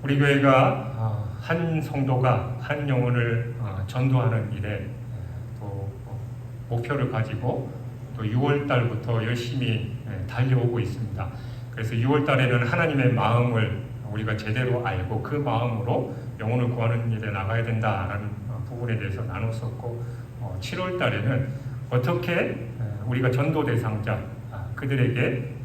우리 교회가 한 성도가 한 영혼을 전도하는 일에 또 목표를 가지고 또 6월 달부터 열심히 달려오고 있습니다. 그래서 6월 달에는 하나님의 마음을 우리가 제대로 알고 그 마음으로 영혼을 구하는 일에 나가야 된다라는 부분에 대해서 나눴었고, 7월 달에는 어떻게 우리가 전도 대상자 그들에게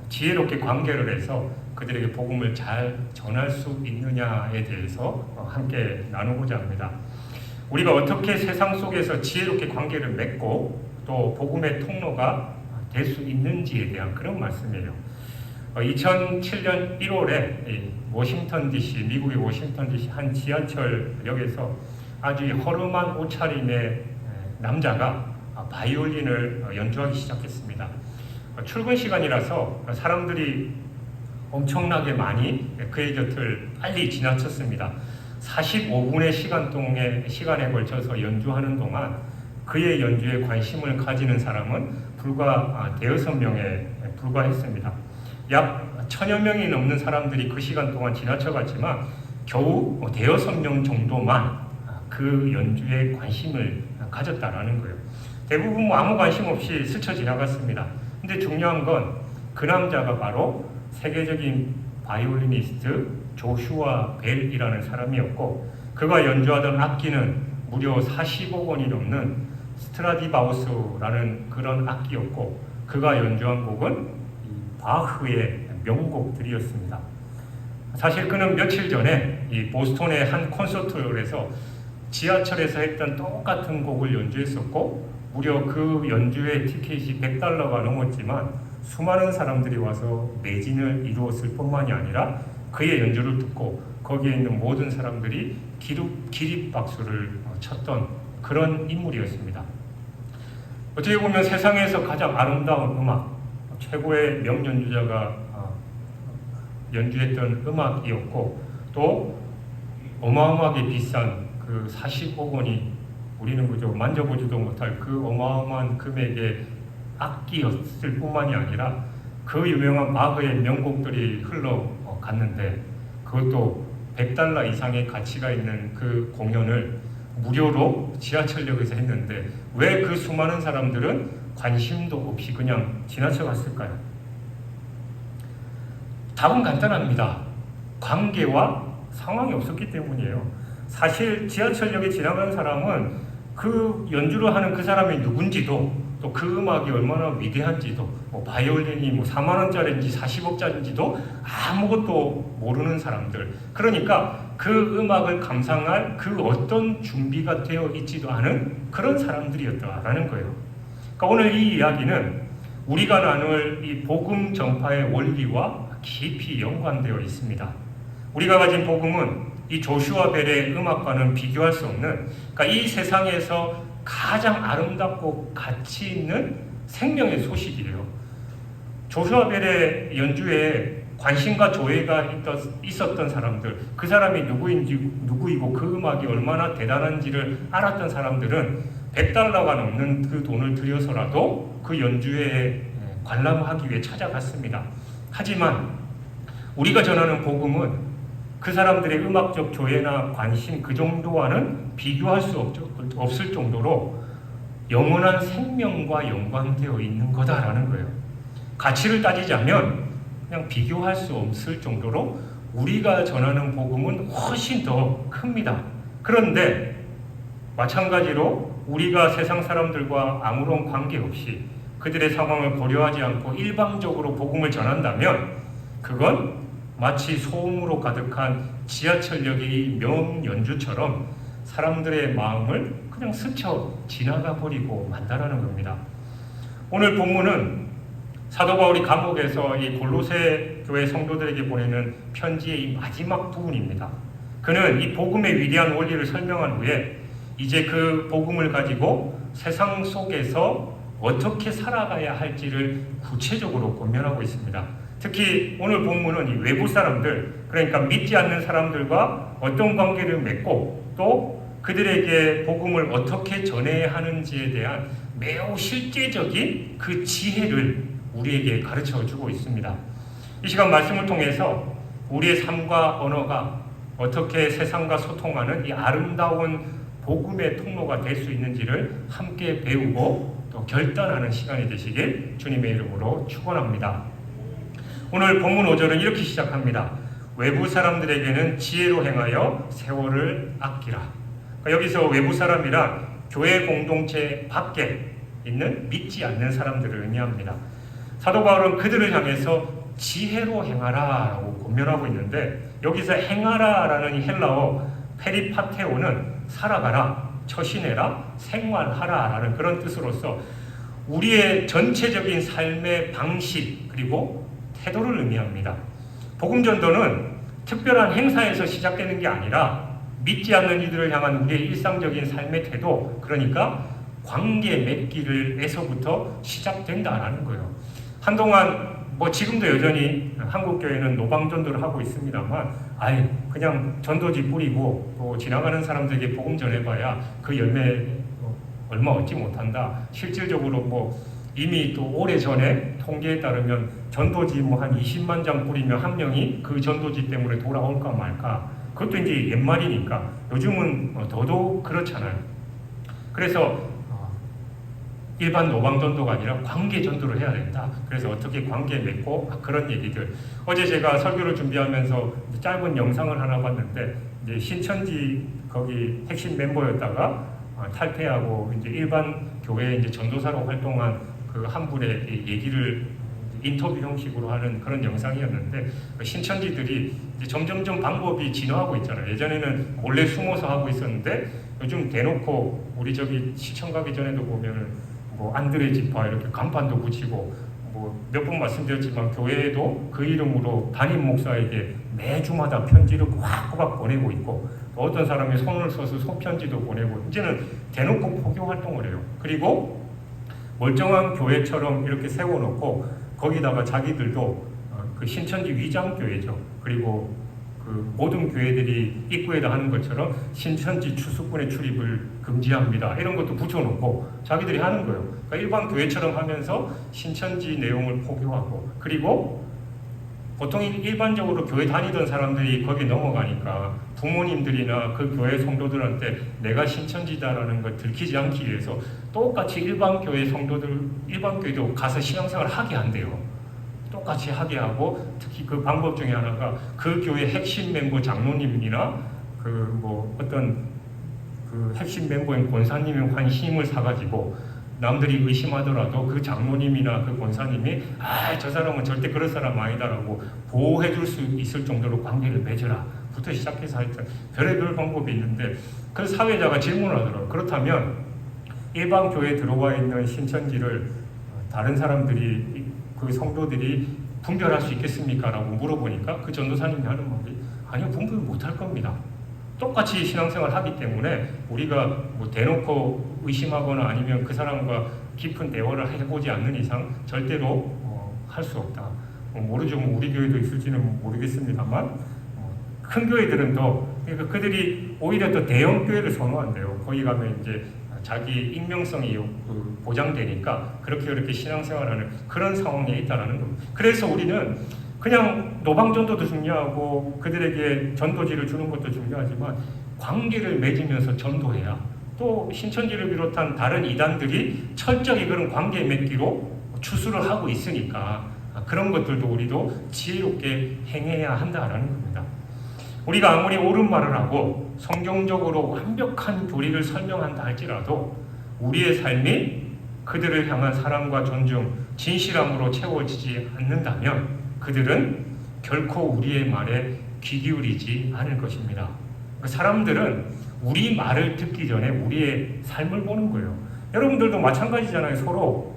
지혜롭게 관계를 해서 그들에게 복음을 잘 전할 수 있느냐에 대해서 함께 나누고자 합니다. 우리가 어떻게 세상 속에서 지혜롭게 관계를 맺고 또 복음의 통로가 될 수 있는지에 대한 그런 말씀이에요. 2007년 1월에 워싱턴 DC, 미국의 워싱턴 DC 한 지하철역에서 아주 허름한 옷차림의 남자가 바이올린을 연주하기 시작했습니다. 출근 시간이라서 사람들이 엄청나게 많이 그의 곁을 빨리 지나쳤습니다. 45분의 시간에 걸쳐서 연주하는 동안 그의 연주에 관심을 가지는 사람은 불과 5명에 불과했습니다. 약 1000여 명이 넘는 사람들이 그 시간 동안 지나쳐갔지만 겨우 5명 정도만 그 연주에 관심을 가졌다라는 거예요. 대부분 아무 관심 없이 스쳐 지나갔습니다. 근데 중요한 건 그 남자가 바로 세계적인 바이올리니스트 조슈아 벨이라는 사람이었고, 그가 연주하던 악기는 무려 40억 원이 넘는 스트라디바우스라는 그런 악기였고, 그가 연주한 곡은 바흐의 명곡들이었습니다. 사실 그는 며칠 전에 이 보스턴의 한 콘서트홀에서 지하철에서 했던 똑같은 곡을 연주했었고, 무려 그 연주의 티켓이 $100가 넘었지만 수많은 사람들이 와서 매진을 이루었을 뿐만이 아니라 그의 연주를 듣고 거기에 있는 모든 사람들이 기립박수를 쳤던 그런 인물이었습니다. 어떻게 보면 세상에서 가장 아름다운 음악, 최고의 명연주자가 연주했던 음악이었고, 또 어마어마하게 비싼 그 40억 원이 우리는 그저 만져보지도 못할 그 어마어마한 금액의 악기였을 뿐만이 아니라 그 유명한 바흐의 명곡들이 흘러갔는데, 그것도 $100 이상의 가치가 있는 그 공연을 무료로 지하철역에서 했는데 왜 그 수많은 사람들은 관심도 없이 그냥 지나쳐갔을까요? 답은 간단합니다. 관계와 상황이 없었기 때문이에요. 사실 지하철역에 지나간 사람은 그 연주를 하는 그 사람이 누군지도, 또 그 음악이 얼마나 위대한지도, 바이올린이 4만 원짜리인지 40억짜리인지도 아무것도 모르는 사람들, 그러니까 그 음악을 감상할 그 어떤 준비가 되어 있지도 않은 그런 사람들이었다라는 거예요. 그러니까 오늘 이 이야기는 우리가 나눌 이 복음 전파의 원리와 깊이 연관되어 있습니다. 우리가 가진 복음은 이 조슈아 벨의 음악과는 비교할 수 없는, 그러니까 이 세상에서 가장 아름답고 가치 있는 생명의 소식이에요. 조슈아 벨의 연주에 관심과 조예가 있었던 사람들, 그 사람이 누구이고 그 음악이 얼마나 대단한지를 알았던 사람들은 $100가 넘는 그 돈을 들여서라도 그 연주에 관람하기 위해 찾아갔습니다. 하지만 우리가 전하는 복음은 그 사람들의 음악적 조예나 관심 그 정도와는 비교할 수 없을 정도로 영원한 생명과 연관되어 있는 거다라는 거예요. 가치를 따지자면 그냥 비교할 수 없을 정도로 우리가 전하는 복음은 훨씬 더 큽니다. 그런데 마찬가지로 우리가 세상 사람들과 아무런 관계없이 그들의 상황을 고려하지 않고 일방적으로 복음을 전한다면 그건 마치 소음으로 가득한 지하철역의 명연주처럼 사람들의 마음을 그냥 스쳐 지나가 버리고 만다라는 겁니다. 오늘 본문은 사도 바울이 감옥에서 이 골로새 교회 성도들에게 보내는 편지의 이 마지막 부분입니다. 그는 이 복음의 위대한 원리를 설명한 후에 이제 그 복음을 가지고 세상 속에서 어떻게 살아가야 할지를 구체적으로 권면하고 있습니다. 특히 오늘 본문은 이 외부 사람들, 그러니까 믿지 않는 사람들과 어떤 관계를 맺고 또 그들에게 복음을 어떻게 전해야 하는지에 대한 매우 실제적인 그 지혜를 우리에게 가르쳐 주고 있습니다. 이 시간 말씀을 통해서 우리의 삶과 언어가 어떻게 세상과 소통하는 이 아름다운 복음의 통로가 될 수 있는지를 함께 배우고 또 결단하는 시간이 되시길 주님의 이름으로 축원합니다. 오늘 본문 5절은 이렇게 시작합니다. 외부 사람들에게는 지혜로 행하여 세월을 아끼라. 여기서 외부 사람이란 교회 공동체 밖에 있는 믿지 않는 사람들을 의미합니다. 사도 바울은 그들을 향해서 지혜로 행하라 라고 권면하고 있는데, 여기서 행하라 라는 이 헬라어 페리파테오는 살아가라, 처신해라, 생활하라 라는 그런 뜻으로서 우리의 전체적인 삶의 방식 그리고 태도를 의미합니다. 복음전도는 특별한 행사에서 시작되는 게 아니라 믿지 않는 이들을 향한 우리의 일상적인 삶의 태도, 그러니까 관계 맺기를에서부터 시작된다라는 거예요. 한동안 지금도 여전히 한국교회는 노방전도를 하고 있습니다만, 그냥 전도지 뿌리고 또 지나가는 사람들에게 복음 전해봐야 그 열매 얼마 얻지 못한다. 실질적으로 이미 또 오래전에 통계에 따르면 전도지 한 20만 장 뿌리면 한 명이 그 전도지 때문에 돌아올까 말까. 그것도 이제 옛말이니까 요즘은 더더욱 그렇잖아요. 그래서 일반 노방전도가 아니라 관계전도를 해야 된다. 그래서 어떻게 관계 맺고 그런 얘기들. 어제 제가 설교를 준비하면서 짧은 영상을 하나 봤는데, 이제 신천지 거기 핵심 멤버였다가 탈퇴하고 이제 일반 교회에 이제 전도사로 활동한 그 한 분의 얘기를 인터뷰 형식으로 하는 그런 영상이었는데, 신천지들이 이제 점점점 방법이 진화하고 있잖아요. 예전에는 몰래 숨어서 하고 있었는데 요즘 대놓고 우리 저기 시청 가기 전에도 보면은 안드레 지파 이렇게 간판도 붙이고 몇 번 말씀드렸지만 교회에도 그 이름으로 담임 목사에게 매주마다 편지를 꼬박꼬박 보내고 있고, 또 어떤 사람이 손을 써서 손편지도 보내고, 이제는 대놓고 포교 활동을 해요. 그리고 멀쩡한 교회처럼 이렇게 세워놓고 거기다가 자기들도 그 신천지 위장교회죠. 그리고 그 모든 교회들이 입구에다 하는 것처럼 신천지 추수꾼의 출입을 금지합니다. 이런 것도 붙여놓고 자기들이 하는 거예요. 그러니까 일반 교회처럼 하면서 신천지 내용을 포교하고, 그리고 보통 일반적으로 교회 다니던 사람들이 거기 넘어가니까 부모님들이나 그 교회 성도들한테 내가 신천지다라는 걸 들키지 않기 위해서 똑같이 일반 교회 성도들, 일반 교회도 가서 신앙생활을 하게 한대요. 똑같이 하게 하고, 특히 그 방법 중에 하나가 그 교회 핵심 멤버 장로님이나 어떤 그 핵심 멤버인 권사님의 관심을 사가지고 남들이 의심하더라도 그 장로님이나 그 권사님이 저 사람은 절대 그럴 사람 아니다라고 보호해줄 수 있을 정도로 관계를 맺어라 부터 시작해서 하여튼 별의별 방법이 있는데, 그 사회자가 질문을 하더라고요. 그렇다면 일반 교회에 들어와 있는 신천지를 다른 사람들이, 그 성도들이 분별할 수 있겠습니까? 라고 물어보니까 그 전도사님이 하는 말이, 아니요, 분별 못할 겁니다. 똑같이 신앙생활을 하기 때문에 우리가 대놓고 의심하거나 아니면 그 사람과 깊은 대화를 해보지 않는 이상 절대로 할 수 없다. 모르죠. 우리 교회도 있을지는 모르겠습니다만, 큰 교회들은 그러니까 그들이 오히려 더 대형 교회를 선호한대요. 거기 가면 이제 자기 익명성이 보장되니까 그렇게 신앙생활하는 그런 상황에 있다라는 겁니다. 그래서 우리는 그냥 노방전도도 중요하고 그들에게 전도지를 주는 것도 중요하지만 관계를 맺으면서 전도해야, 또 신천지를 비롯한 다른 이단들이 철저히 그런 관계 맺기로 추수를 하고 있으니까 그런 것들도 우리도 지혜롭게 행해야 한다라는 겁니다. 우리가 아무리 옳은 말을 하고 성경적으로 완벽한 교리를 설명한다 할지라도 우리의 삶이 그들을 향한 사랑과 존중, 진실함으로 채워지지 않는다면 그들은 결코 우리의 말에 귀 기울이지 않을 것입니다. 사람들은 우리 말을 듣기 전에 우리의 삶을 보는 거예요. 여러분들도 마찬가지잖아요. 서로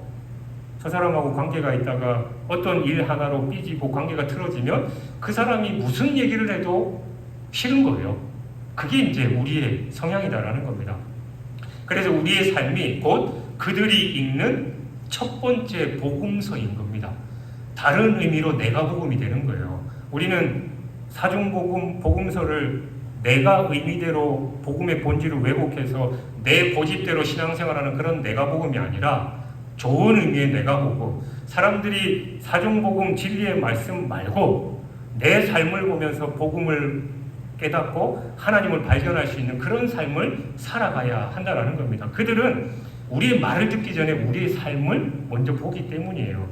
저 사람하고 관계가 있다가 어떤 일 하나로 삐지고 관계가 틀어지면 그 사람이 무슨 얘기를 해도 싫은 거예요. 그게 이제 우리의 성향이다라는 겁니다. 그래서 우리의 삶이 곧 그들이 읽는 첫 번째 복음서인 겁니다. 다른 의미로 내가 복음이 되는 거예요. 우리는 사중복음, 복음서를 내가 의미대로 복음의 본질을 왜곡해서 내 고집대로 신앙생활하는 그런 내가 복음이 아니라 좋은 의미의 내가 복음. 사람들이 사중복음 진리의 말씀 말고 내 삶을 보면서 복음을 깨닫고 하나님을 발견할 수 있는 그런 삶을 살아가야 한다는 겁니다. 그들은 우리의 말을 듣기 전에 우리의 삶을 먼저 보기 때문이에요.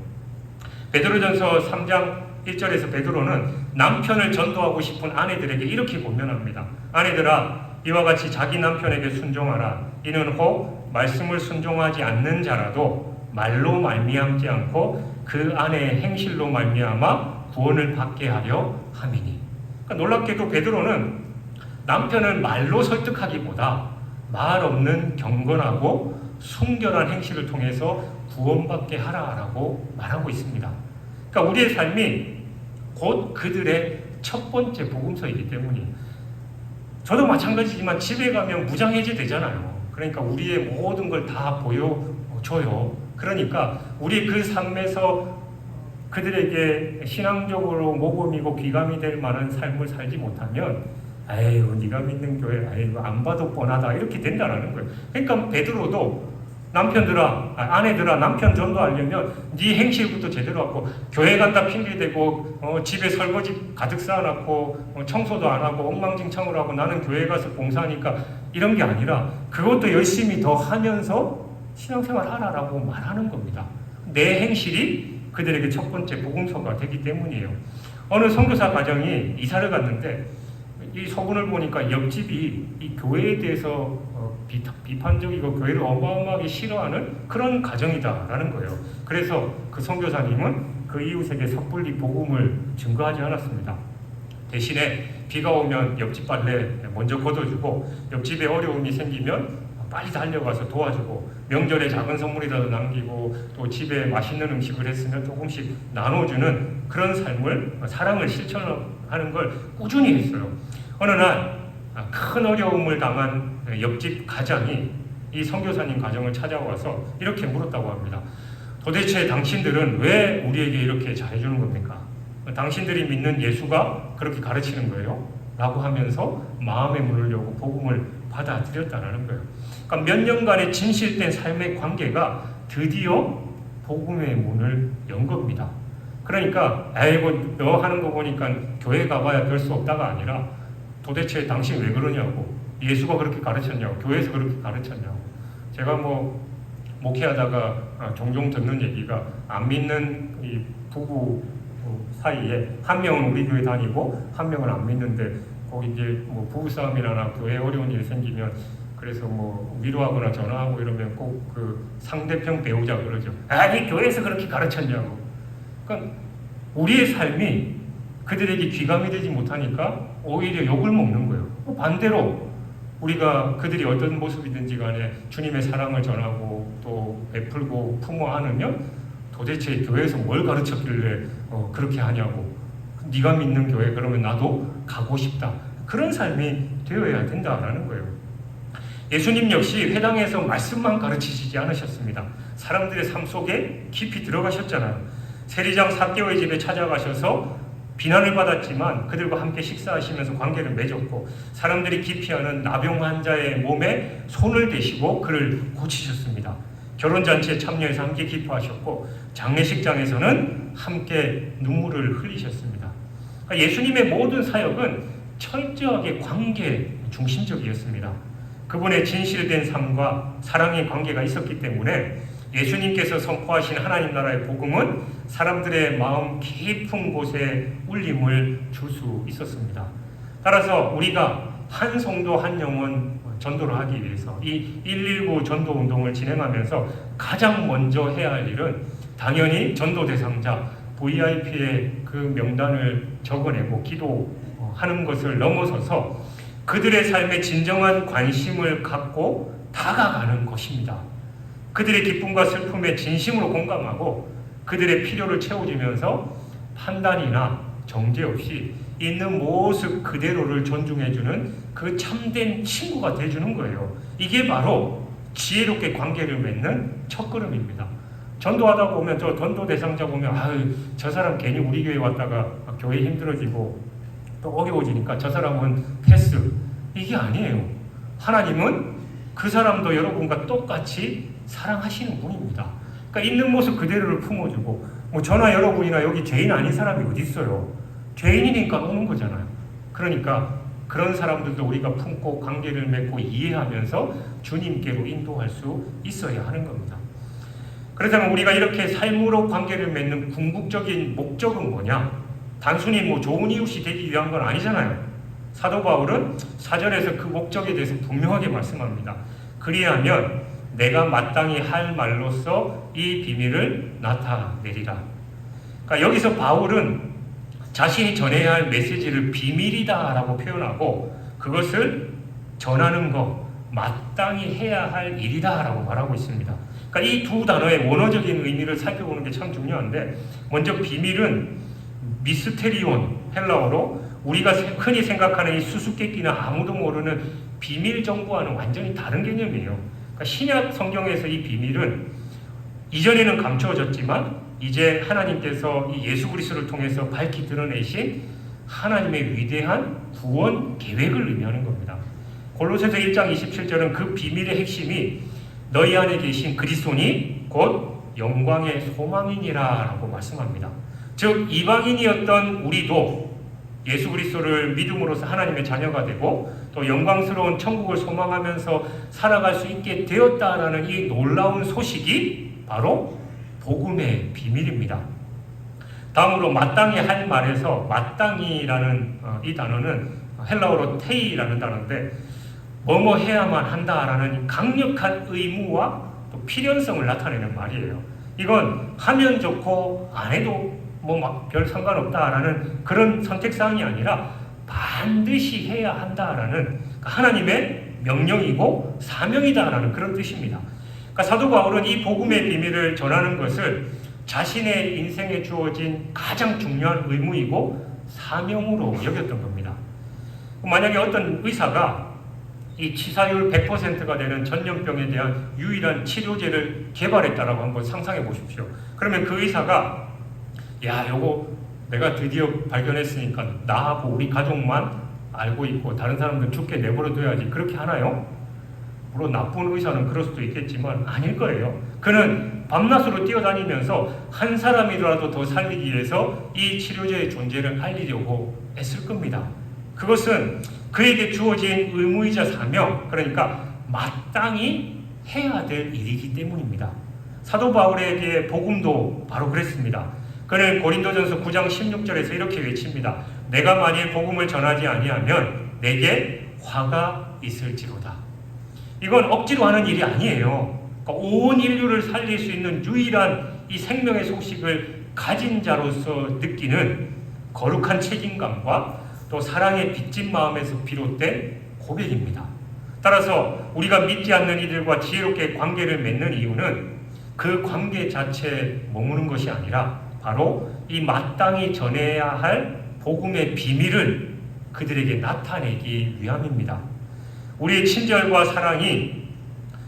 베드로전서 3장 1절에서 베드로는 남편을 전도하고 싶은 아내들에게 이렇게 권면합니다. 아내들아, 이와 같이 자기 남편에게 순종하라. 이는 혹 말씀을 순종하지 않는 자라도 말로 말미암지 않고 그 아내의 행실로 말미암아 구원을 받게 하려 함이니. 그러니까 놀랍게도 베드로는 남편을 말로 설득하기보다 말 없는 경건하고 순결한 행실을 통해서 구원받게 하라라고 말하고 있습니다. 그러니까 우리의 삶이 곧 그들의 첫 번째 복음서이기 때문이에요. 저도 마찬가지지만 집에 가면 무장해제 되잖아요. 그러니까 우리의 모든 걸 다 보여줘요. 그러니까 우리 그 삶에서 그들에게 신앙적으로 모범이고 귀감이 될 만한 삶을 살지 못하면 아유 네가 믿는 교회 아유 안 봐도 뻔하다 이렇게 된다는 거예요. 그러니까 베드로도 아내들아 남편 전도하려면 네 행실부터 제대로 하고 교회 간다 핑계대고 집에 설거지 가득 쌓아놨고 청소도 안 하고 엉망진창으로 하고 나는 교회 가서 봉사하니까 이런 게 아니라 그것도 열심히 더 하면서 신앙생활 하라라고 말하는 겁니다. 내 행실이 그들에게 첫 번째 복음서가 되기 때문이에요. 어느 선교사 가정이 이사를 갔는데 이 소문을 보니까 옆집이 이 교회에 대해서 비판적이고 교회를 어마어마하게 싫어하는 그런 가정이다라는 거예요. 그래서 그 선교사님은 그 이웃에게 섣불리 복음을 증거하지 않았습니다. 대신에 비가 오면 옆집 빨래 먼저 걷어주고 옆집에 어려움이 생기면 빨리 달려가서 도와주고 명절에 작은 선물이라도 남기고 또 집에 맛있는 음식을 했으면 조금씩 나눠주는 그런 삶을 사랑을 실천하는 걸 꾸준히 했어요. 어느 날 큰 어려움을 당한 옆집 가장이 이 선교사님 가정을 찾아와서 이렇게 물었다고 합니다. 도대체 당신들은 왜 우리에게 이렇게 잘해주는 겁니까? 당신들이 믿는 예수가 그렇게 가르치는 거예요? 라고 하면서 마음의 문을 열고 복음을 받아들였다는 거예요. 그러니까 몇 년간의 진실된 삶의 관계가 드디어 복음의 문을 연 겁니다. 그러니까 아이고 너 하는 거 보니까 교회 가봐야 별 수 없다가 아니라 도대체 당신 왜 그러냐고, 예수가 그렇게 가르쳤냐고, 교회에서 그렇게 가르쳤냐고. 제가 목회하다가 종종 듣는 얘기가 안 믿는 이 부부 사이에 한 명은 우리 교회 다니고 한 명은 안 믿는데 거기 이제 부부싸움이나 교회에 어려운 일이 생기면 그래서 위로하거나 전화하고 이러면 꼭 그 상대편 배우자 그러죠. 아니 교회에서 그렇게 가르쳤냐고. 그러니까 우리의 삶이 그들에게 귀감이 되지 못하니까 오히려 욕을 먹는 거예요. 반대로 우리가 그들이 어떤 모습이든지 간에 주님의 사랑을 전하고 또 베풀고 품어 안으면 도대체 교회에서 뭘 가르쳤길래 그렇게 하냐고. 네가 믿는 교회 그러면 나도 가고 싶다. 그런 삶이 되어야 된다라는 거예요. 예수님 역시 회당에서 말씀만 가르치시지 않으셨습니다. 사람들의 삶 속에 깊이 들어가셨잖아요. 세리장 삭개오의 집에 찾아가셔서 비난을 받았지만 그들과 함께 식사하시면서 관계를 맺었고 사람들이 기피하는 나병 환자의 몸에 손을 대시고 그를 고치셨습니다. 결혼잔치에 참여해서 함께 기뻐하셨고 장례식장에서는 함께 눈물을 흘리셨습니다. 그러니까 예수님의 모든 사역은 철저하게 관계 중심적이었습니다. 그분의 진실된 삶과 사랑의 관계가 있었기 때문에 예수님께서 선포하신 하나님 나라의 복음은 사람들의 마음 깊은 곳에 울림을 줄 수 있었습니다. 따라서 우리가 한 성도 한 영혼 전도를 하기 위해서 이 119 전도 운동을 진행하면서 가장 먼저 해야 할 일은 당연히 전도 대상자 VIP의 그 명단을 적어내고 기도하는 것을 넘어서서 그들의 삶에 진정한 관심을 갖고 다가가는 것입니다. 그들의 기쁨과 슬픔에 진심으로 공감하고 그들의 필요를 채워주면서 판단이나 정죄 없이 있는 모습 그대로를 존중해주는 그 참된 친구가 돼주는 거예요. 이게 바로 지혜롭게 관계를 맺는 첫걸음입니다. 전도하다 보면 저 전도 대상자 보면 아유 저 사람 괜히 우리 교회 왔다가 교회 힘들어지고 또 어려워지니까 저 사람은 패스. 이게 아니에요. 하나님은 그 사람도 여러분과 똑같이 사랑하시는 분입니다. 그러니까 있는 모습 그대로를 품어주고 저나 여러분이나 여기 죄인 아닌 사람이 어디 있어요. 죄인이니까 오는 거잖아요. 그러니까 그런 사람들도 우리가 품고 관계를 맺고 이해하면서 주님께로 인도할 수 있어야 하는 겁니다. 그렇다면 우리가 이렇게 삶으로 관계를 맺는 궁극적인 목적은 뭐냐? 단순히 좋은 이웃이 되기 위한 건 아니잖아요. 사도 바울은 사절에서 그 목적에 대해서 분명하게 말씀합니다. 그리하면 내가 마땅히 할 말로써 이 비밀을 나타내리라. 그러니까 여기서 바울은 자신이 전해야 할 메시지를 비밀이다라고 표현하고 그것을 전하는 것, 마땅히 해야 할 일이다라고 말하고 있습니다. 그러니까 이 두 단어의 원어적인 의미를 살펴보는 게 참 중요한데, 먼저 비밀은 미스테리온, 헬라어로 우리가 흔히 생각하는 이 수수께끼나 아무도 모르는 비밀 정보와는 완전히 다른 개념이에요. 그러니까 신약 성경에서 이 비밀은 이전에는 감추어졌지만 이제 하나님께서 이 예수 그리스도를 통해서 밝히 드러내신 하나님의 위대한 구원 계획을 의미하는 겁니다. 골로새서 1장 27절은 그 비밀의 핵심이 너희 안에 계신 그리스도니 곧 영광의 소망이니라 라고 말씀합니다. 즉 이방인이었던 우리도 예수 그리스도를 믿음으로써 하나님의 자녀가 되고 또 영광스러운 천국을 소망하면서 살아갈 수 있게 되었다라는 이 놀라운 소식이 바로 복음의 비밀입니다. 다음으로 마땅히 할 말에서 마땅히라는 이 단어는 헬라어로 테이라는 단어인데 뭐뭐 해야만 한다라는 강력한 의무와 또 필연성을 나타내는 말이에요. 이건 하면 좋고 안 해도 별 상관없다라는 그런 선택사항이 아니라 반드시 해야 한다라는 하나님의 명령이고 사명이다라는 그런 뜻입니다. 그러니까 사도 바울은 이 복음의 비밀을 전하는 것을 자신의 인생에 주어진 가장 중요한 의무이고 사명으로 여겼던 겁니다. 만약에 어떤 의사가 이 치사율 100%가 되는 전염병에 대한 유일한 치료제를 개발했다라고 한번 상상해 보십시오. 그러면 그 의사가 요거 내가 드디어 발견했으니까 나하고 우리 가족만 알고 있고 다른 사람들 죽게 내버려 둬야지, 그렇게 하나요? 물론 나쁜 의사는 그럴 수도 있겠지만 아닐 거예요. 그는 밤낮으로 뛰어다니면서 한 사람이라도 더 살리기 위해서 이 치료제의 존재를 알리려고 애쓸 겁니다. 그것은 그에게 주어진 의무이자 사명, 그러니까 마땅히 해야 될 일이기 때문입니다. 사도 바울에게 복음도 바로 그랬습니다. 그는 고린도전서 9장 16절에서 이렇게 외칩니다. 내가 만일 복음을 전하지 아니하면 내게 화가 있을지로다. 이건 억지로 하는 일이 아니에요. 그러니까 온 인류를 살릴 수 있는 유일한 이 생명의 소식을 가진 자로서 느끼는 거룩한 책임감과 또 사랑의 빚진 마음에서 비롯된 고백입니다. 따라서 우리가 믿지 않는 이들과 지혜롭게 관계를 맺는 이유는 그 관계 자체에 머무는 것이 아니라 바로 이 마땅히 전해야 할 복음의 비밀을 그들에게 나타내기 위함입니다. 우리의 친절과 사랑이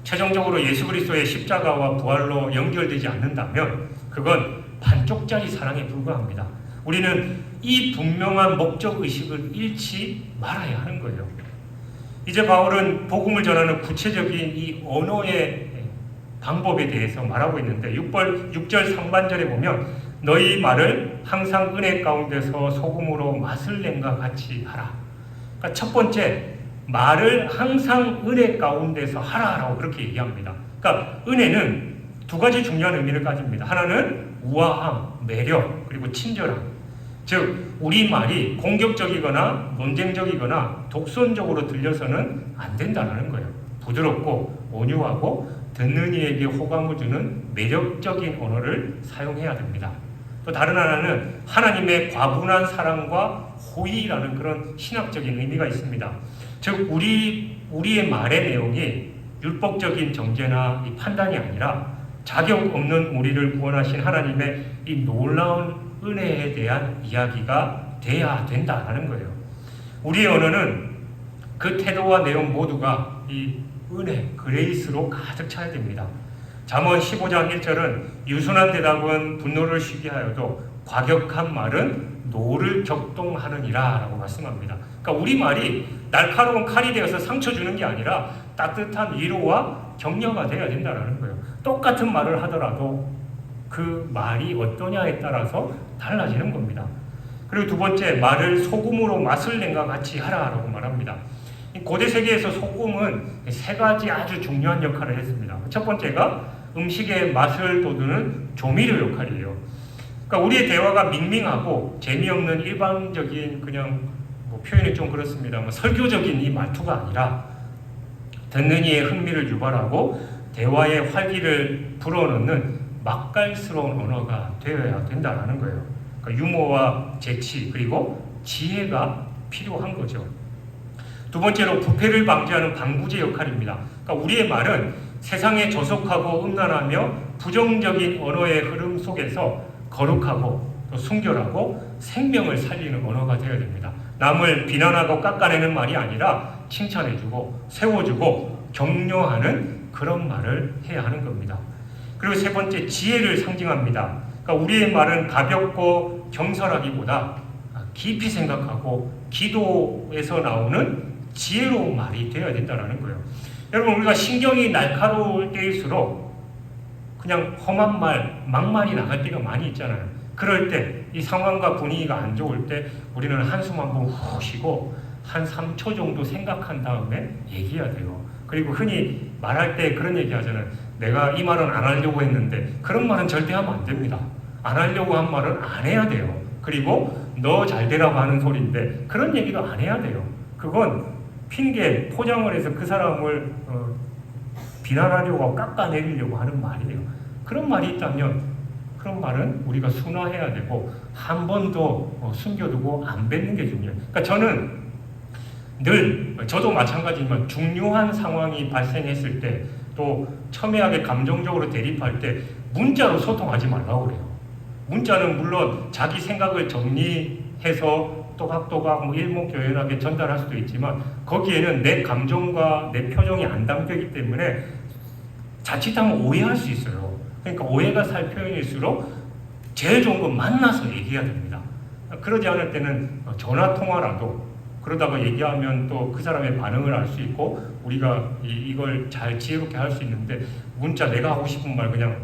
최종적으로 예수 그리스도의 십자가와 부활로 연결되지 않는다면 그건 반쪽짜리 사랑에 불과합니다. 우리는 이 분명한 목적의식을 잃지 말아야 하는 거예요. 이제 바울은 복음을 전하는 구체적인 이 언어의 방법에 대해서 말하고 있는데 6절 상반절에 보면 너희 말을 항상 은혜 가운데서 소금으로 맛을 낸과 같이 하라. 그러니까 첫 번째, 말을 항상 은혜 가운데서 하라라고 그렇게 얘기합니다. 그러니까 은혜는 두 가지 중요한 의미를 가집니다. 하나는 우아함, 매력, 그리고 친절함. 즉 우리 말이 공격적이거나 논쟁적이거나 독선적으로 들려서는 안 된다는 거예요. 부드럽고 온유하고 듣는 이에게 호감을 주는 매력적인 언어를 사용해야 됩니다. 또 다른 하나는 하나님의 과분한 사랑과 호의라는 그런 신학적인 의미가 있습니다. 즉 우리의 말의 내용이 율법적인 정죄나 이 판단이 아니라 자격 없는 우리를 구원하신 하나님의 이 놀라운 은혜에 대한 이야기가 돼야 된다는 거예요. 우리의 언어는 그 태도와 내용 모두가 이 은혜, 그레이스로 가득 차야 됩니다. 잠언 15장 1절은 유순한 대답은 분노를 쉬게 하여도 과격한 말은 노를 격동하느니라 라고 말씀합니다. 그러니까 우리 말이 날카로운 칼이 되어서 상처 주는 게 아니라 따뜻한 위로와 격려가 되어야 된다는 거예요. 똑같은 말을 하더라도 그 말이 어떠냐에 따라서 달라지는 겁니다. 그리고 두 번째, 말을 소금으로 맛을 낸과 같이 하라라고 말합니다. 고대 세계에서 소금은 세 가지 아주 중요한 역할을 했습니다. 첫 번째가 음식의 맛을 돋우는 조미료 역할이에요. 그러니까 우리의 대화가 밍밍하고 재미없는 일반적인 그냥 표현이 좀 그렇습니다만 설교적인 이 말투가 아니라 듣는 이의 흥미를 유발하고 대화의 활기를 불어넣는 맛깔스러운 언어가 되어야 된다는 거예요. 그러니까 유머와 재치 그리고 지혜가 필요한 거죠. 두 번째로 부패를 방지하는 방부제 역할입니다. 그러니까 우리의 말은 세상에 저속하고 음란하며 부정적인 언어의 흐름 속에서 거룩하고 또 순결하고 생명을 살리는 언어가 되어야 됩니다. 남을 비난하고 깎아내는 말이 아니라 칭찬해주고 세워주고 격려하는 그런 말을 해야 하는 겁니다. 그리고 세 번째, 지혜를 상징합니다. 그러니까 우리의 말은 가볍고 경솔하기보다 깊이 생각하고 기도에서 나오는 지혜로운 말이 되어야 된다는 거예요. 여러분, 우리가 신경이 날카로울 때일수록 그냥 험한 말, 막말이 나갈 때가 많이 있잖아요. 그럴 때 이 상황과 분위기가 안 좋을 때 우리는 한숨 한번 후 쉬고 한 3초 정도 생각한 다음에 얘기해야 돼요. 그리고 흔히 말할 때 그런 얘기 하잖아요. 내가 이 말은 안 하려고 했는데, 그런 말은 절대 하면 안 됩니다. 안 하려고 한 말은 안 해야 돼요. 그리고 너 잘 되라고 하는 소리인데 그런 얘기도 안 해야 돼요. 그건 핑계, 포장을 해서 그 사람을 비난하려고 깎아내리려고 하는 말이에요. 그런 말이 있다면 그런 말은 우리가 순화해야 되고 한 번 더 숨겨두고 안 뱉는 게 중요해요. 그러니까 저는 늘, 저도 마찬가지지만 중요한 상황이 발생했을 때 또 첨예하게 감정적으로 대립할 때 문자로 소통하지 말라고 그래요. 문자는 물론 자기 생각을 정리해서 또각또각 일목요연하게 전달할 수도 있지만 거기에는 내 감정과 내 표정이 안 담겨있기 때문에 자칫하면 오해할 수 있어요. 그러니까 오해가 살 표현일수록 제일 좋은 건 만나서 얘기해야 됩니다. 그러지 않을 때는 전화 통화라도 그러다가 얘기하면 또 그 사람의 반응을 알 수 있고 우리가 이걸 잘 지혜롭게 할 수 있는데 문자 내가 하고 싶은 말 그냥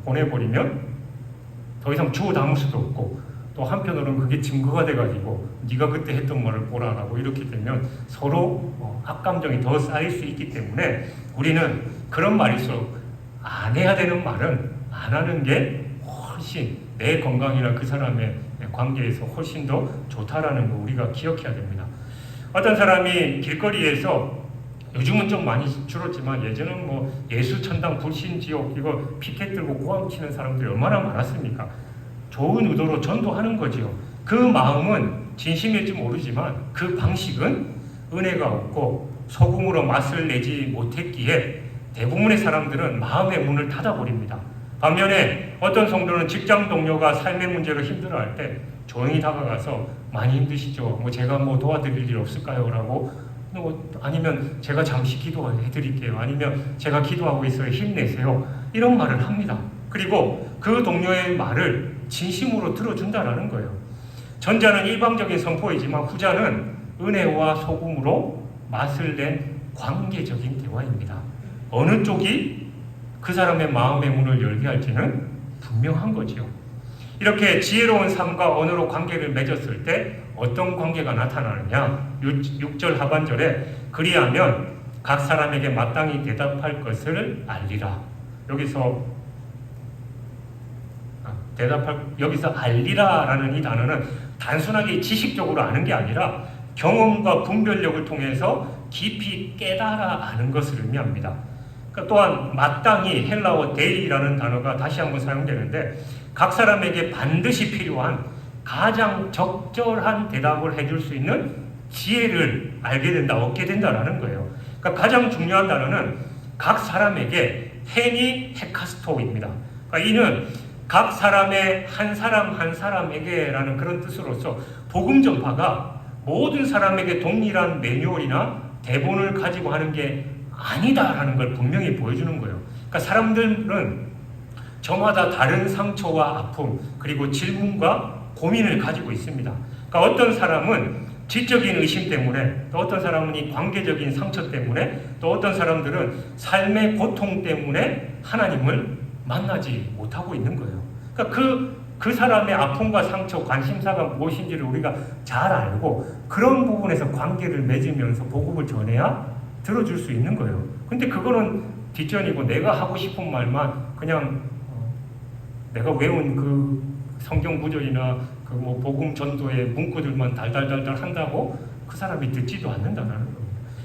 보내버리면 더 이상 주워 담을 수도 없고 또 한편으로는 그게 증거가 돼가지고 네가 그때 했던 말을 보라라고 이렇게 되면 서로 악감정이 더 쌓일 수 있기 때문에 우리는 그런 말일수록 안 해야 되는 말은 안 하는 게 훨씬 내 건강이나 그 사람의 관계에서 훨씬 더 좋다라는 거 우리가 기억해야 됩니다. 어떤 사람이 길거리에서 요즘은 좀 많이 줄었지만 예전은 예수천당 불신지옥 이거 피켓 들고 고함 치는 사람들이 얼마나 많았습니까? 좋은 의도로 전도하는 거죠. 그 마음은 진심일지 모르지만 그 방식은 은혜가 없고 소금으로 맛을 내지 못했기에 대부분의 사람들은 마음의 문을 닫아버립니다. 반면에 어떤 성도는 직장 동료가 삶의 문제로 힘들어할 때 조용히 다가가서 많이 힘드시죠? 제가 도와드릴 일 없을까요? 라고 아니면 제가 잠시 기도해드릴게요. 아니면 제가 기도하고 있어요. 힘내세요. 이런 말을 합니다. 그리고 그 동료의 말을 진심으로 들어준다는 거예요. 전자는 일방적인 선포이지만 후자는 은혜와 소금으로 맛을 낸 관계적인 대화입니다. 어느 쪽이 그 사람의 마음의 문을 열게 할지는 분명한 거지요. 이렇게 지혜로운 삶과 언어로 관계를 맺었을 때 어떤 관계가 나타나느냐? 6절 하반절에 그리하면 각 사람에게 마땅히 대답할 것을 알리라. 여기서 알리라라는 이 단어는 단순하게 지식적으로 아는 게 아니라 경험과 분별력을 통해서 깊이 깨달아 아는 것을 의미합니다. 또한 마땅히 헬라어 데이라는 단어가 다시 한번 사용되는데 각 사람에게 반드시 필요한 가장 적절한 대답을 해줄 수 있는 지혜를 알게 된다, 얻게 된다라는 거예요. 그러니까 가장 중요한 단어는 각 사람에게 헤니 헤카스토입니다. 그러니까 이는 각 사람의 한 사람 한 사람에게라는 그런 뜻으로서 복음 전파가 모든 사람에게 동일한 매뉴얼이나 대본을 가지고 하는 게 아니다라는 걸 분명히 보여주는 거예요. 그러니까 사람들은 저마다 다른 상처와 아픔 그리고 질문과 고민을 가지고 있습니다. 그러니까 어떤 사람은 지적인 의심 때문에 또 어떤 사람은 이 관계적인 상처 때문에 또 어떤 사람들은 삶의 고통 때문에 하나님을 만나지 못하고 있는 거예요. 그러니까 그 사람의 아픔과 상처, 관심사가 무엇인지를 우리가 잘 알고 그런 부분에서 관계를 맺으면서 복음을 전해야 들어줄 수 있는 거예요. 근데 그거는 뒷전이고 내가 하고 싶은 말만 그냥 내가 외운 그 성경 구절이나 그 뭐 복음 전도의 문구들만 달달달달 한다고 그 사람이 듣지도 않는다는 겁니다.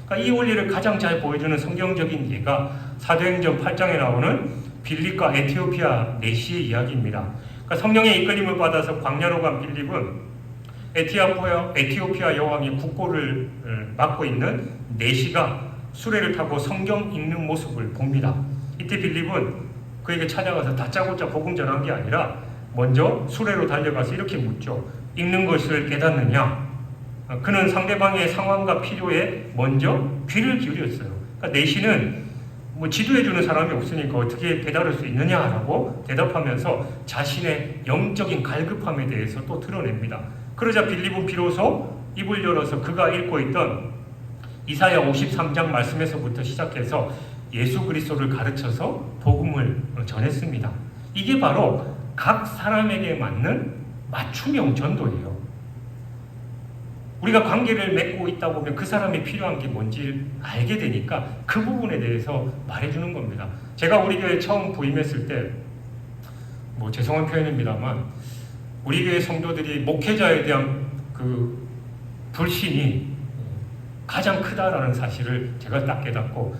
그러니까 이 원리를 가장 잘 보여주는 성경적인 예가 사도행전 8장에 나오는 빌립과 에티오피아 내시의 이야기입니다. 그러니까 성령의 이끌림을 받아서 광야로 간 빌립은 에티오피아 여왕이 국고를 맡고 있는 내시가 수레를 타고 성경 읽는 모습을 봅니다. 이때 빌립은 그에게 찾아가서 다짜고짜 복음 전한 게 아니라 먼저 수레로 달려가서 이렇게 묻죠. 읽는 것을 깨닫느냐? 그는 상대방의 상황과 필요에 먼저 귀를 기울였어요. 그러니까 내시는 뭐 지도해주는 사람이 없으니까 어떻게 깨달을 수 있느냐라고 대답하면서 자신의 영적인 갈급함에 대해서 또 드러냅니다. 그러자 빌립은 비로소 입을 열어서 그가 읽고 있던 이사야 53장 말씀에서부터 시작해서 예수 그리스도를 가르쳐서 복음을 전했습니다. 이게 바로 각 사람에게 맞는 맞춤형 전도예요. 우리가 관계를 맺고 있다 보면 그 사람이 필요한 게 뭔지 알게 되니까 그 부분에 대해서 말해주는 겁니다. 제가 우리 교회 처음 부임했을 때, 뭐 죄송한 표현입니다만, 우리 교회 성도들이 목회자에 대한 그 불신이 가장 크다라는 사실을 제가 딱 깨닫고,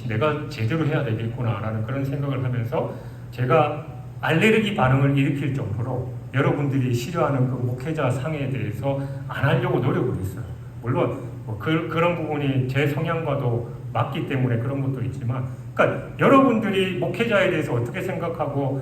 내가 제대로 해야 되겠구나라는 그런 생각을 하면서 제가 알레르기 반응을 일으킬 정도로 여러분들이 싫어하는 그 목회자 상에 대해서 안 하려고 노력을 했어요. 물론 뭐 그런 부분이 제 성향과도 맞기 때문에 그런 것도 있지만, 그러니까 여러분들이 목회자에 대해서 어떻게 생각하고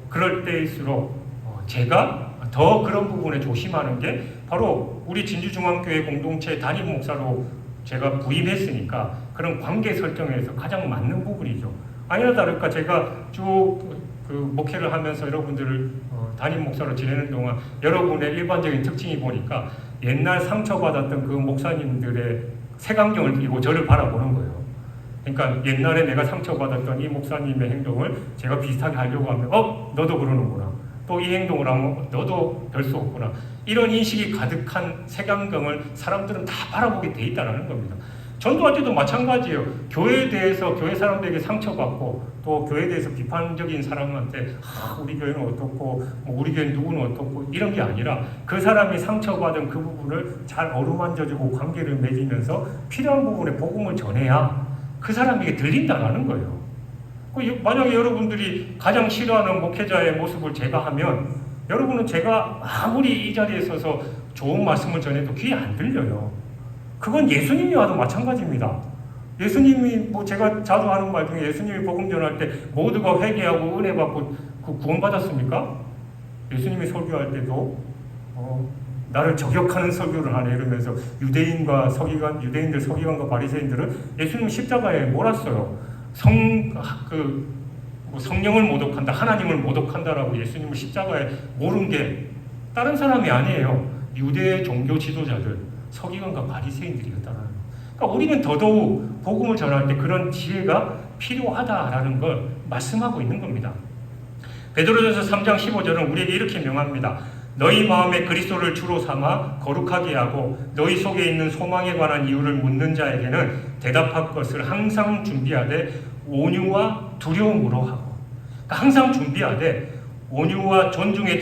그럴 때일수록 제가 더 그런 부분에 조심하는 게 바로 우리 진주중앙교회 공동체 담임 목사로 제가 부임했으니까 그런 관계 설정에서 가장 맞는 부분이죠. 아니나 다를까 제가 쭉 그 목회를 하면서 여러분들을 담임 목사로 지내는 동안 여러분의 일반적인 특징이 보니까 옛날 상처받았던 그 목사님들의 색안경을 끼고 저를 바라보는 거예요. 그러니까 옛날에 내가 상처받았던 이 목사님의 행동을 제가 비슷하게 하려고 하면 너도 그러는구나. 또 이 행동을 하면 너도 별 수 없구나. 이런 인식이 가득한 색안경을 사람들은 다 바라보게 돼 있다는 겁니다. 전도할 때도 마찬가지예요. 교회에 대해서 교회 사람들에게 상처받고 또 교회에 대해서 비판적인 사람한테 우리 교회는 어떻고 우리 교회는 누구는 어떻고 이런 게 아니라 그 사람이 상처받은 그 부분을 잘 어루만져주고 관계를 맺으면서 필요한 부분에 복음을 전해야 그 사람에게 들린다라는 거예요. 만약에 여러분들이 가장 싫어하는 목회자의 모습을 제가 하면 여러분은 제가 아무리 이 자리에 서서 좋은 말씀을 전해도 귀에 안 들려요. 그건 예수님이 와도 마찬가지입니다. 예수님이 뭐 제가 자주 하는 말 중에 예수님이 복음 전할 때 모두가 회개하고 은혜 받고 그 구원 받았습니까? 예수님이 설교할 때도 나를 저격하는 설교를 하네 이러면서 유대인들 서기관과 바리새인들은 예수님 십자가에 몰았어요. 성령을 모독한다, 하나님을 모독한다라고 예수님을 십자가에 모른 게 다른 사람이 아니에요. 유대 종교 지도자들, 서기관과 바리새인들이었다는. 그러니까 우리는 더더욱 복음을 전할 때 그런 지혜가 필요하다라는 걸 말씀하고 있는 겁니다. 베드로전서 3장 15절은 우리에게 이렇게 명합니다. 너희 마음에 그리스도를 주로 삼아 거룩하게 하고 너희 속에 있는 소망에 관한 이유를 묻는 자에게는 대답할 것을 항상 준비하되 온유와 두려움으로 하고, 그러니까 항상 준비하되 온유와 존중의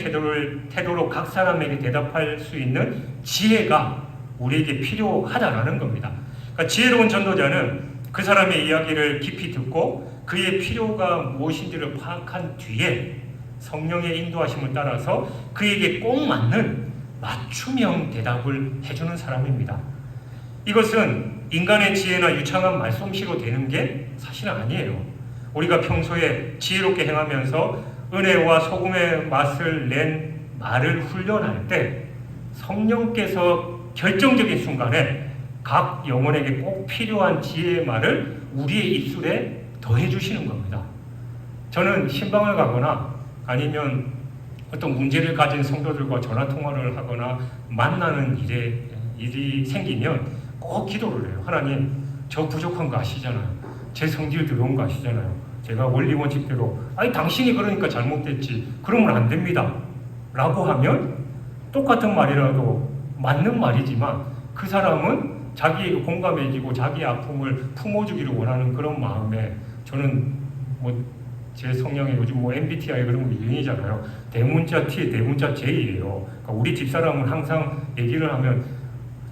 태도로 각 사람에게 대답할 수 있는 지혜가 우리에게 필요하다라는 겁니다. 그러니까 지혜로운 전도자는 그 사람의 이야기를 깊이 듣고 그의 필요가 무엇인지를 파악한 뒤에 성령의 인도하심을 따라서 그에게 꼭 맞는 맞춤형 대답을 해주는 사람입니다. 이것은 인간의 지혜나 유창한 말솜씨로 되는 게 사실은 아니에요. 우리가 평소에 지혜롭게 행하면서 은혜와 소금의 맛을 낸 말을 훈련할 때 성령께서 결정적인 순간에 각 영혼에게 꼭 필요한 지혜의 말을 우리의 입술에 더해주시는 겁니다. 저는 신방을 가거나 아니면 어떤 문제를 가진 성도들과 전화통화를 하거나 만나는 일이 생기면 꼭 기도를 해요. 하나님, 저 부족한 거 아시잖아요. 제 성질 들어온 거 아시잖아요. 제가 원리 원칙대로 당신이 그러니까 잘못됐지. 그러면 안 됩니다. 라고 하면 똑같은 말이라도 맞는 말이지만 그 사람은 자기에게 공감해지고 자기의 아픔을 품어주기를 원하는 그런 마음에 저는 제 성향에 요즘 MBTI 그런 거 유행이잖아요. 대문자 T, 대문자 J예요. 그러니까 우리 집사람은 항상 얘기를 하면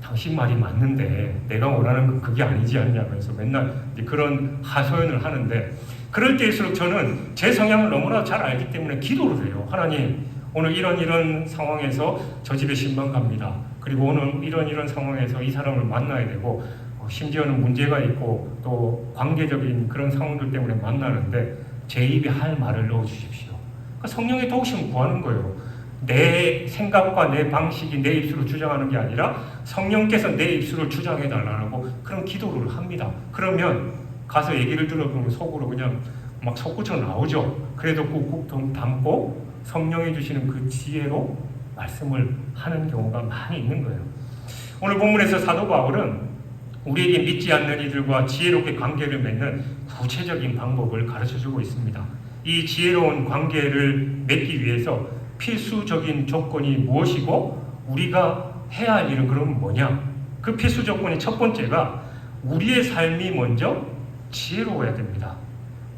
당신 말이 맞는데 내가 원하는 건 그게 아니지 않냐면서 맨날 그런 하소연을 하는데 그럴 때일수록 저는 제 성향을 너무나 잘 알기 때문에 기도를 해요. 하나님, 오늘 이런 상황에서 저 집에 신방 갑니다. 그리고 오늘 이런 상황에서 이 사람을 만나야 되고 심지어는 문제가 있고 또 관계적인 그런 상황들 때문에 만나는데 제 입에 할 말을 넣어주십시오. 그러니까 성령의 도우심을 구하는 거예요. 내 생각과 내 방식이 내 입술로 주장하는 게 아니라 성령께서 내 입술을 주장해달라고 그런 기도를 합니다. 그러면 가서 얘기를 들어보면 속으로 그냥 막 솟구쳐 나오죠. 그래도 꾹꾹 담고 성령이 주시는 그 지혜로 말씀을 하는 경우가 많이 있는 거예요. 오늘 본문에서 사도 바울은 우리에게 믿지 않는 이들과 지혜롭게 관계를 맺는 구체적인 방법을 가르쳐주고 있습니다. 이 지혜로운 관계를 맺기 위해서 필수적인 조건이 무엇이고 우리가 해야 할 일은 그럼 뭐냐? 그 필수 조건이 첫 번째가 우리의 삶이 먼저 지혜로워야 됩니다.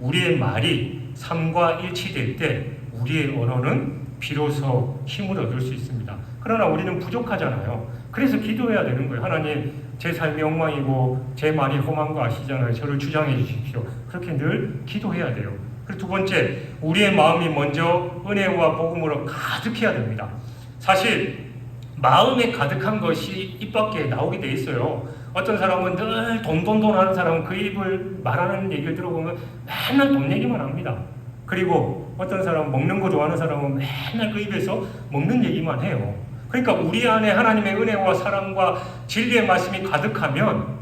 우리의 말이 삶과 일치될 때 우리의 언어는 비로소 힘을 얻을 수 있습니다. 그러나 우리는 부족하잖아요. 그래서 기도해야 되는 거예요. 하나님, 제 삶이 엉망이고 제 말이 험한 거 아시잖아요. 저를 주장해 주십시오. 그렇게 늘 기도해야 돼요. 그리고 두 번째, 우리의 마음이 먼저 은혜와 복음으로 가득해야 됩니다. 사실 마음에 가득한 것이 입 밖에 나오게 돼 있어요. 어떤 사람은 늘 돈 하는 사람은 그 입을 말하는 얘기를 들어보면 맨날 돈 얘기만 합니다. 그리고 어떤 사람 먹는 거 좋아하는 사람은 맨날 그 입에서 먹는 얘기만 해요. 그러니까 우리 안에 하나님의 은혜와 사랑과 진리의 말씀이 가득하면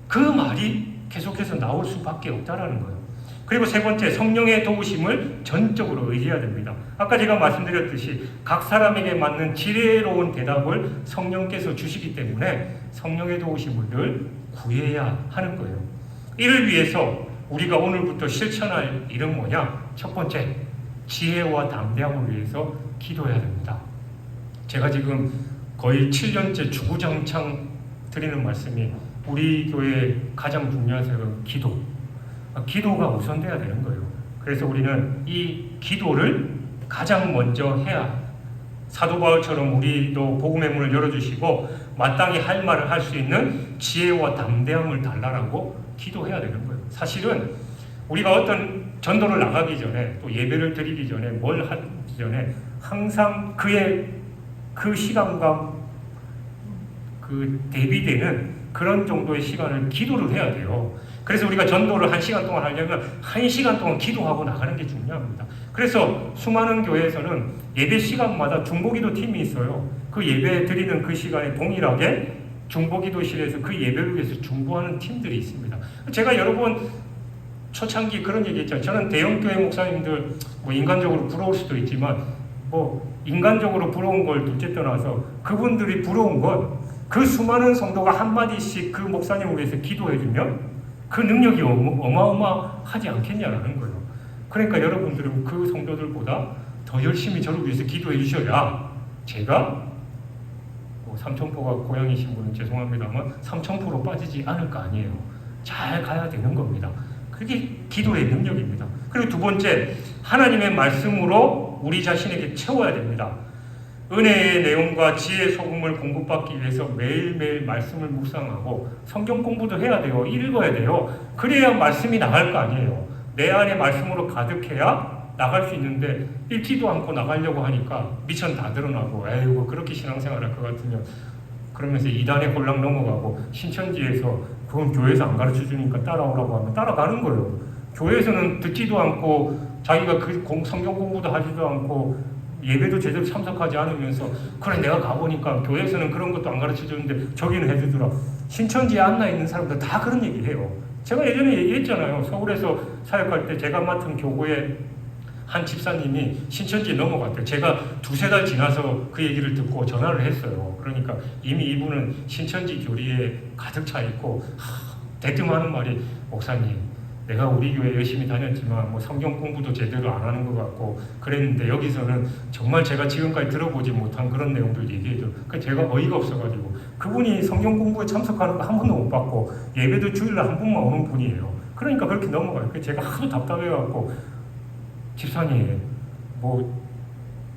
그 말이 계속해서 나올 수밖에 없다라는 거예요. 그리고 세 번째, 성령의 도우심을 전적으로 의지해야 됩니다. 아까 제가 말씀드렸듯이 각 사람에게 맞는 지혜로운 대답을 성령께서 주시기 때문에 성령의 도우심을 늘 구해야 하는 거예요. 이를 위해서 우리가 오늘부터 실천할 일은 뭐냐? 첫 번째, 지혜와 담대함을 위해서 기도해야 됩니다. 제가 지금 거의 7년째 주구장창 드리는 말씀이 우리 교회의 가장 중요한 사역은 기도가 우선돼야 되는 거예요. 그래서 우리는 이 기도를 가장 먼저 해야 사도 바울처럼 우리도 복음의 문을 열어주시고 마땅히 할 말을 할 수 있는 지혜와 담대함을 달라고 기도해야 되는 거예요. 사실은 우리가 어떤 전도를 나가기 전에 또 예배를 드리기 전에 뭘 하기 전에 항상 그 시간과 그 대비되는 그런 정도의 시간을 기도를 해야 돼요. 그래서 우리가 전도를 1시간 동안 하려면 1시간 동안 기도하고 나가는 게 중요합니다. 그래서 수많은 교회에서는 예배 시간마다 중보기도 팀이 있어요. 그 예배 드리는 그 시간에 동일하게 중보기도실에서 그 예배를 위해서 중보하는 팀들이 있습니다. 제가 여러 번 초창기 그런 얘기 했잖아요. 저는 대형교회 목사님들 인간적으로 부러울 수도 있지만 인간적으로 부러운 걸 둘째 떠나서 그분들이 부러운 건 그 수많은 성도가 한마디씩 그 목사님을 위해서 기도해주면 그 능력이 어마어마하지 않겠냐라는 거예요. 그러니까 여러분들은 그 성도들보다 더 열심히 저를 위해서 기도해 주셔야 제가 삼천포가 고향이신 분은 죄송합니다만 삼천포로 빠지지 않을 거 아니에요. 잘 가야 되는 겁니다. 그게 기도의 능력입니다. 그리고 두 번째, 하나님의 말씀으로 우리 자신에게 채워야 됩니다. 은혜의 내용과 지혜의 소금을 공급받기 위해서 매일매일 말씀을 묵상하고 성경 공부도 해야 돼요. 읽어야 돼요. 그래야 말씀이 나갈 거 아니에요. 내 안에 말씀으로 가득해야 나갈 수 있는데 읽지도 않고 나가려고 하니까 미천 다 드러나고 에이고 그렇게 신앙생활할 것 같으면 그러면서 이단에 홀랑 넘어가고 신천지에서 그건 교회에서 안 가르쳐주니까 따라오라고 하면 따라가는 거예요. 교회에서는 듣지도 않고 자기가 그 성경 공부도 하지도 않고 예배도 제대로 참석하지 않으면서 그래 내가 가보니까 교회에서는 그런 것도 안 가르쳐주는데 저기는 해주더라. 신천지에 앉아 있는 사람들 다 그런 얘기해요. 제가 예전에 얘기했잖아요. 서울에서 사역할 때 제가 맡은 교구에 한 집사님이 신천지에 넘어갔대요. 제가 2-3달 지나서 그 얘기를 듣고 전화를 했어요. 그러니까 이미 이분은 신천지 교리에 가득 차 있고 대뜸 하는 말이 목사님 내가 우리 교회 열심히 다녔지만 뭐 성경 공부도 제대로 안 하는 것 같고 그랬는데 여기서는 정말 제가 지금까지 들어보지 못한 그런 내용들 얘기해줘. 그 제가 어이가 없어가지고 그분이 성경 공부에 참석하는 거 한 번도 못 봤고 예배도 주일날 한 번만 오는 분이에요. 그러니까 그렇게 넘어가요. 제가 하도 답답해갖고 집사님 뭐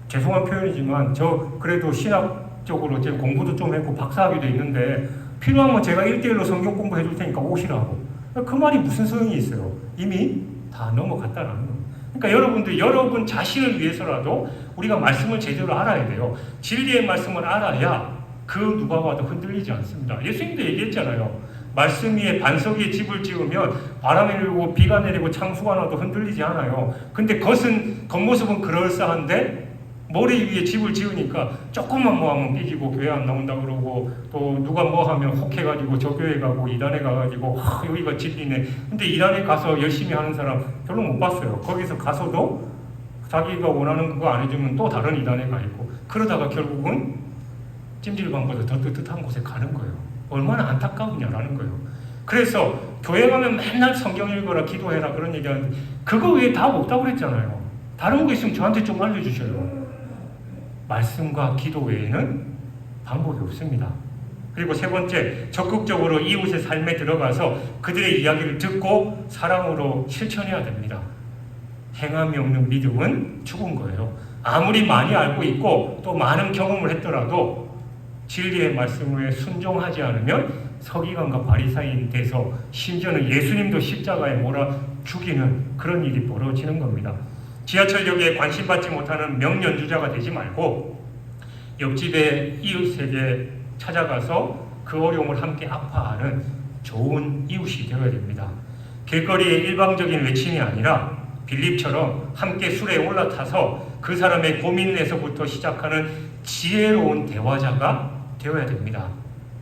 죄송한 표현이지만 저 그래도 신학적으로 제 공부도 좀 했고 박사학위도 있는데 필요하면 제가 1대1로 성경 공부해 줄 테니까 오시라고. 그 말이 무슨 소용이 있어요? 이미 다 넘어갔다라는 거예요. 그러니까 여러분들 여러분 자신을 위해서라도 우리가 말씀을 제대로 알아야 돼요. 진리의 말씀을 알아야 그 누가 봐도 흔들리지 않습니다. 예수님도 얘기했잖아요. 말씀 위에 반석 위에 집을 지으면 바람이 불고 비가 내리고 창수가 나도 흔들리지 않아요. 근데 겉모습은 그럴싸한데 머리 위에 집을 지으니까 조금만 뭐 하면 삐지고 교회 안 나온다 그러고 또 누가 뭐 하면 혹해가지고 저 교회 가고 이단에 가가지고 여기가 집이네. 근데 이단에 가서 열심히 하는 사람 별로 못 봤어요. 거기서 가서도 자기가 원하는 그거 안 해주면 또 다른 이단에 가 있고 그러다가 결국은 찜질방보다 더 뜨뜻한 곳에 가는 거예요. 얼마나 안타까우냐라는 거예요. 그래서 교회 가면 맨날 성경 읽어라 기도해라 그런 얘기하는데 그거 외에 답 없다고 그랬잖아요. 다른 거 있으면 저한테 좀 알려주셔요. 말씀과 기도 외에는 방법이 없습니다. 그리고 세 번째, 적극적으로 이웃의 삶에 들어가서 그들의 이야기를 듣고 사랑으로 실천해야 됩니다. 행함이 없는 믿음은 죽은 거예요. 아무리 많이 알고 있고 또 많은 경험을 했더라도 진리의 말씀에 순종하지 않으면 서기관과 바리사인 돼서 심지어는 예수님도 십자가에 몰아 죽이는 그런 일이 벌어지는 겁니다. 지하철역에 관심받지 못하는 명연주자가 되지 말고 옆집의 이웃에게 찾아가서 그 어려움을 함께 아파하는 좋은 이웃이 되어야 됩니다. 길거리의 일방적인 외침이 아니라 빌립처럼 함께 술에 올라타서 그 사람의 고민에서부터 시작하는 지혜로운 대화자가 되어야 됩니다.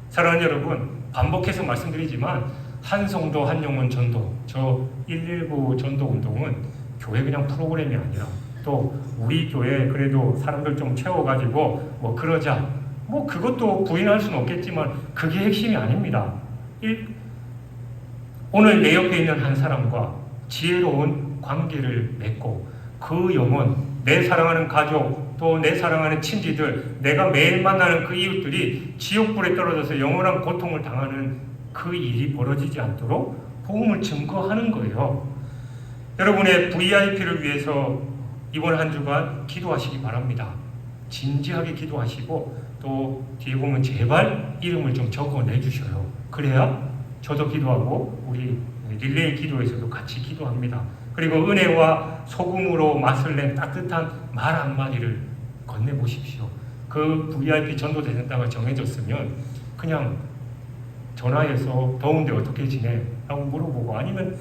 사랑하는 여러분, 반복해서 말씀드리지만 한 성도 한 영혼 전도, 저 119 전도 운동은 교회 그냥 프로그램이 아니라 또 우리 교회 그래도 사람들 좀 채워가지고 뭐 그러자 뭐 그것도 부인할 수는 없겠지만 그게 핵심이 아닙니다. 오늘 내 옆에 있는 한 사람과 지혜로운 관계를 맺고 그 영혼, 내 사랑하는 가족 또 내 사랑하는 친지들, 내가 매일 만나는 그 이웃들이 지옥불에 떨어져서 영원한 고통을 당하는 그 일이 벌어지지 않도록 복음을 증거하는 거예요. 여러분의 VIP를 위해서 이번 한 주간 기도하시기 바랍니다. 진지하게 기도하시고 또 뒤에 보면 제발 이름을 좀 적어내 주셔요. 그래야 저도 기도하고 우리 릴레이 기도에서도 같이 기도합니다. 그리고 은혜와 소금으로 맛을 낸 따뜻한 말 한마디를 건네보십시오. 그 VIP 전도대상자가 정해졌으면 그냥 전화해서 더운데 어떻게 지내? 라고 물어보고 아니면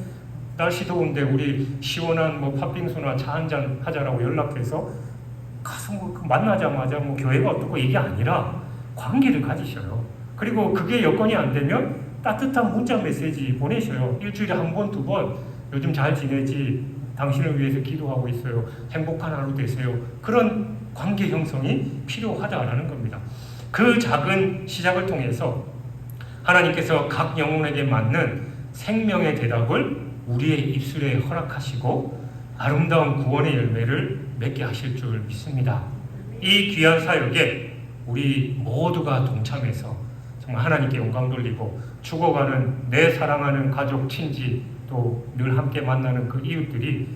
날씨 더운데 우리 시원한 뭐 팥빙수나 차 한잔 하자라고 연락해서 가서 뭐 만나자마자 뭐 교회가 어떻고 이게 아니라 관계를 가지셔요. 그리고 그게 여건이 안 되면 따뜻한 문자 메시지 보내셔요. 일주일에 한 번, 두 번 요즘 잘 지내지? 당신을 위해서 기도하고 있어요. 행복한 하루 되세요. 그런 관계 형성이 필요하다라는 겁니다. 그 작은 시작을 통해서 하나님께서 각 영혼에게 맞는 생명의 대답을 우리의 입술에 허락하시고 아름다운 구원의 열매를 맺게 하실 줄 믿습니다. 이 귀한 사역에 우리 모두가 동참해서 정말 하나님께 영광 돌리고 죽어가는 내 사랑하는 가족, 친지 또 늘 함께 만나는 그 이웃들이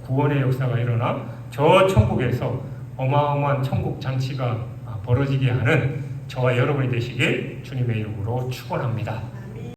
구원의 역사가 일어나 저 천국에서 어마어마한 천국 잔치가 벌어지게 하는 저와 여러분이 되시길 주님의 이름으로 축원합니다.